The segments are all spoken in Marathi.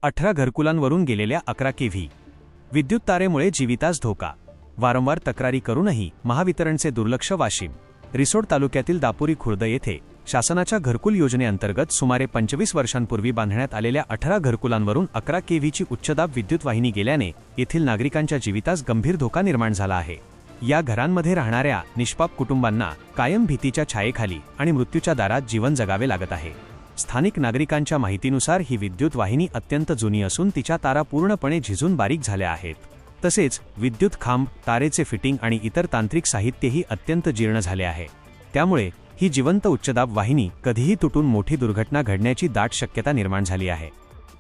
18 घरकुलांवरून गेलेल्या 11 केव्ही. विद्युत तारेमुळे जीवितास धोका. वारंवार तक्रारी करूनही महावितरणचे दुर्लक्ष. वाशिम. रिसोड तालुक्यातील दापुरी खुर्द येथे शासनाच्या घरकुल योजनेअंतर्गत सुमारे 25 वर्षांपूर्वी बांधण्यात आलेल्या 18 घरकुलांवरून 11 केव्हीची उच्चदाब विद्युत वाहिनी गेल्याने येथील नागरिकांच्या जीवितास गंभीर धोका निर्माण झाला आहे. या घरांमध्ये राहणाऱ्या निष्पाप कुटुंबांना कायम भीतीच्या छायेखाली आणि मृत्यूच्या दारात जीवन जगावे लागत आहे. स्थानिक नागरिकांच्या माहितीनुसार ही विद्युत वाहिनी अत्यंत जुनी असून तिच्या तारा पूर्णपणे झिजून बारीक झाल्या आहेत. तसेच विद्युत खांब, तारेचे फिटिंग आणि इतर तांत्रिक साहित्यही अत्यंत जीर्ण झाले आहे. त्यामुळे ही जिवंत उच्चदाब वाहिनी कधीही तुटून मोठी दुर्घटना घडण्याची दाट शक्यता निर्माण झाली आहे.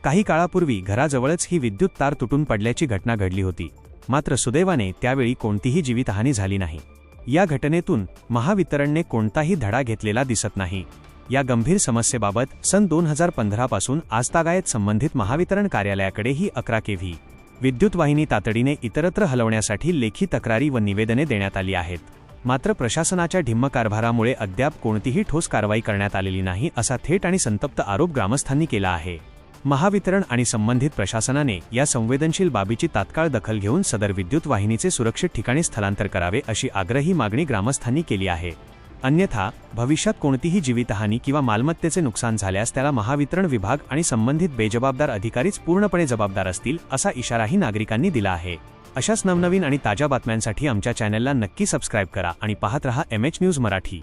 काही काळापूर्वी घराजवळच ही विद्युत तार तुटून पडल्याची घटना घडली होती. मात्र सुदैवाने त्यावेळी कोणतीही जीवितहानी झाली नाही. या घटनेतून महावितरणने कोणताही धडा घेतलेला दिसत नाही. या गंभीर समस्येबाबत सन 2015 पासून आजतागायत संबंधित महावितरण कार्यालयाकडे ही 11 केव्ही विद्युत वाहिनी तातडीने इतरत्र हलवण्यासाठी लेखी तक्रारी व निवेदने देण्यात आली आहेत. मात्र प्रशासनाच्या ढिम्म कारभारामुळे अद्याप कोणतीही ठोस कारवाई करण्यात आलेली नाही, असा थेट आणि संतप्त आरोप ग्रामस्थांनी केला आहे. महावितरण आणि संबंधित प्रशासनाने या संवेदनशील बाबीची तात्काळ दखल घेऊन सदर विद्युत वाहिनीचे सुरक्षित ठिकाणी स्थलांतर करावे, अशी आग्रही मागणी ग्रामस्थांनी केली आहे. अन्यथा भविष्यात कोणतीही जीवितहानी किंवा मालमत्तेचे नुकसान झाल्यास त्याला महावितरण विभाग आणि संबंधित बेजबाबदार अधिकारीच पूर्णपणे जबाबदार असतील, असा इशाराही नागरिकांनी दिला आहे. अशाच नवनवीन आणि ताज्या बातम्यांसाठी आमच्या चॅनलला नक्की सबस्क्राईब करा आणि पाहत रहा MH न्यूज मराठी.